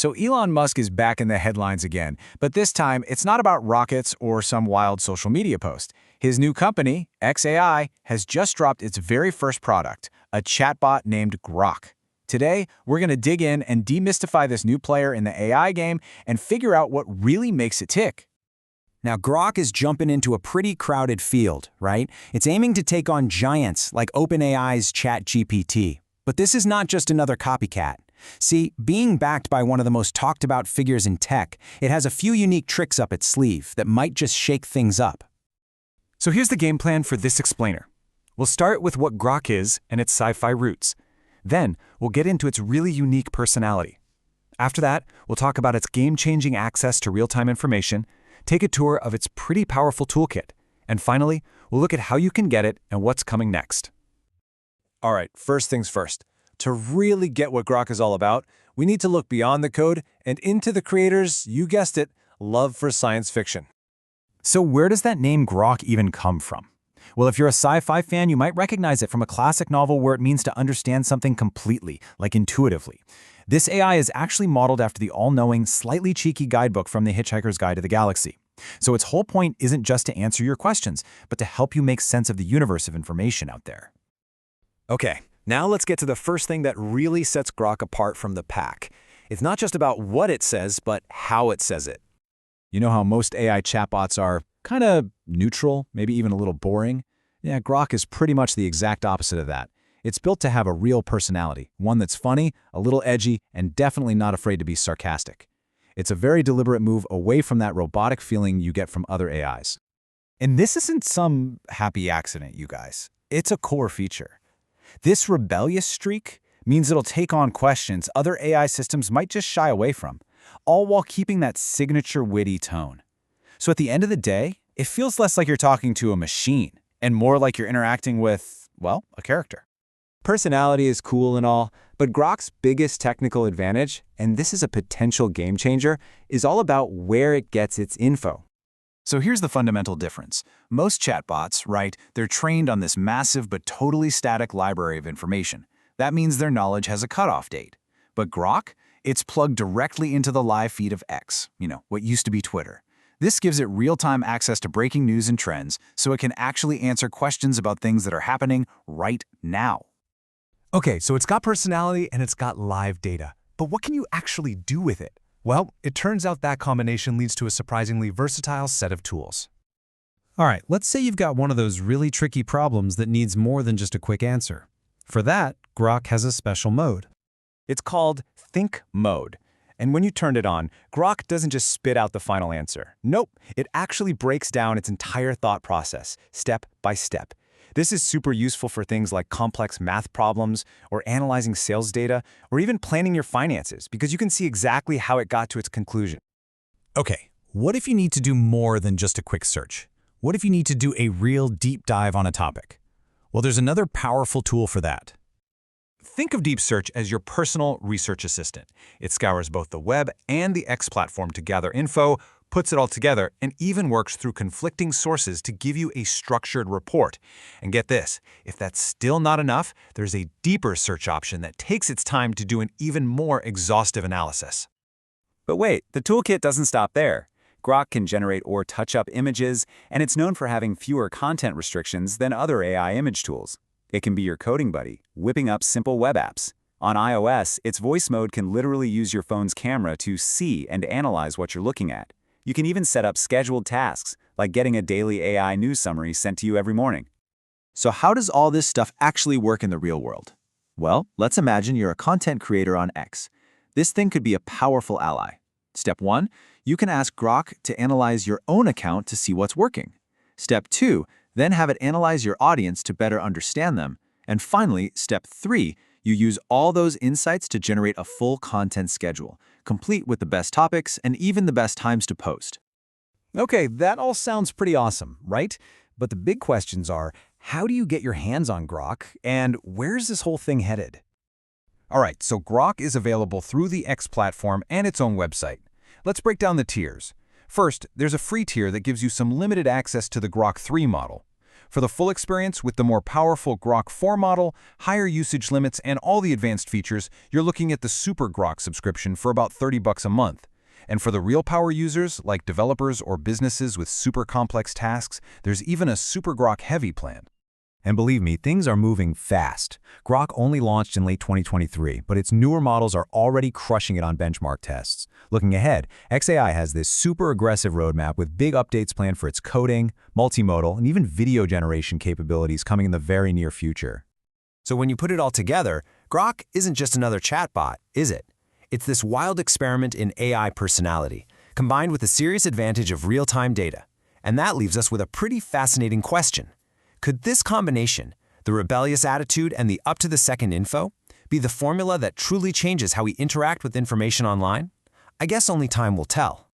So Elon Musk is back in the headlines again, but this time it's not about rockets or some wild social media post. His new company, XAI, has just dropped its very first product, a chatbot named Grok. Today, we're going to dig in and demystify this new player in the AI game and figure out what really makes it tick. Now, Grok is jumping into a pretty crowded field, right? It's aiming to take on giants like OpenAI's ChatGPT. But this is not just another copycat. See, being backed by one of the most talked about figures in tech, it has a few unique tricks up its sleeve that might just shake things up. So here's the game plan for this explainer. We'll start with what Grok is and its sci-fi roots. Then, we'll get into its really unique personality. After that, we'll talk about its game-changing access to real-time information, take a tour of its pretty powerful toolkit, and finally, we'll look at how you can get it and what's coming next. All right, first things first. To really get what Grok is all about, we need to look beyond the code and into the creators', you guessed it, love for science fiction. So where does that name Grok even come from? Well, if you're a sci-fi fan, you might recognize it from a classic novel where it means to understand something completely, like intuitively. This AI is actually modeled after the all-knowing, slightly cheeky guidebook from the Hitchhiker's Guide to the Galaxy. So its whole point isn't just to answer your questions, but to help you make sense of the universe of information out there. Okay, now let's get to the first thing that really sets Grok apart from the pack. It's not just about what it says, but how it says it. You know how most AI chatbots are kind of neutral, maybe even a little boring? Yeah, Grok is pretty much the exact opposite of that. It's built to have a real personality, one that's funny, a little edgy, and definitely not afraid to be sarcastic. It's a very deliberate move away from that robotic feeling you get from other AIs. And this isn't some happy accident, you guys. It's a core feature. This rebellious streak means it'll take on questions other AI systems might just shy away from, all while keeping that signature witty tone. So at the end of the day, it feels less like you're talking to a machine and more like you're interacting with, well, a character. Personality is cool and all, but Grok's biggest technical advantage, and this is a potential game changer, is all about where it gets its info. So here's the fundamental difference. Most chatbots, right, they're trained on this massive but totally static library of information. That means their knowledge has a cutoff date. But Grok, it's plugged directly into the live feed of X, what used to be Twitter. This gives it real-time access to breaking news and trends, so it can actually answer questions about things that are happening right now. Okay, so it's got personality and it's got live data. But what can you actually do with it? Well, it turns out that combination leads to a surprisingly versatile set of tools. All right, let's say you've got one of those really tricky problems that needs more than just a quick answer. For that, Grok has a special mode. It's called Think Mode. And when you turn it on, Grok doesn't just spit out the final answer. Nope, it actually breaks down its entire thought process, step by step. This is super useful for things like complex math problems, or analyzing sales data, or even planning your finances, because you can see exactly how it got to its conclusion. Okay, what if you need to do more than just a quick search? What if you need to do a real deep dive on a topic? Well, there's another powerful tool for that. Think of Deep Search as your personal research assistant. It scours both the web and the X platform to gather info, puts it all together, and even works through conflicting sources to give you a structured report. And get this, if that's still not enough, there's a deeper search option that takes its time to do an even more exhaustive analysis. But wait, the toolkit doesn't stop there. Grok can generate or touch up images, and it's known for having fewer content restrictions than other AI image tools. It can be your coding buddy, whipping up simple web apps. On iOS, its voice mode can literally use your phone's camera to see and analyze what you're looking at. You can even set up scheduled tasks, like getting a daily AI news summary sent to you every morning. So how does all this stuff actually work in the real world? Well, let's imagine you're a content creator on X. This thing could be a powerful ally. Step 1, you can ask Grok to analyze your own account to see what's working. Step 2, then have it analyze your audience to better understand them. And finally, step 3, you use all those insights to generate a full content schedule, complete with the best topics and even the best times to post. Okay, that all sounds pretty awesome, right? But the big questions are, how do you get your hands on Grok, and where's this whole thing headed? All right, so Grok is available through the X platform and its own website. Let's break down the tiers. First, there's a free tier that gives you some limited access to the Grok 3 model. For the full experience with the more powerful Grok 4 model, higher usage limits, and all the advanced features, you're looking at the Super Grok subscription for about $30 a month. And for the real power users, like developers or businesses with super complex tasks, there's even a Super Grok Heavy plan. And believe me, things are moving fast. Grok only launched in late 2023, but its newer models are already crushing it on benchmark tests. Looking ahead, XAI has this super aggressive roadmap with big updates planned for its coding, multimodal, and even video generation capabilities coming in the very near future. So when you put it all together, Grok isn't just another chatbot, is it? It's this wild experiment in AI personality, combined with the serious advantage of real-time data. And that leaves us with a pretty fascinating question. Could this combination, the rebellious attitude and the up-to-the-second info, be the formula that truly changes how we interact with information online? I guess only time will tell.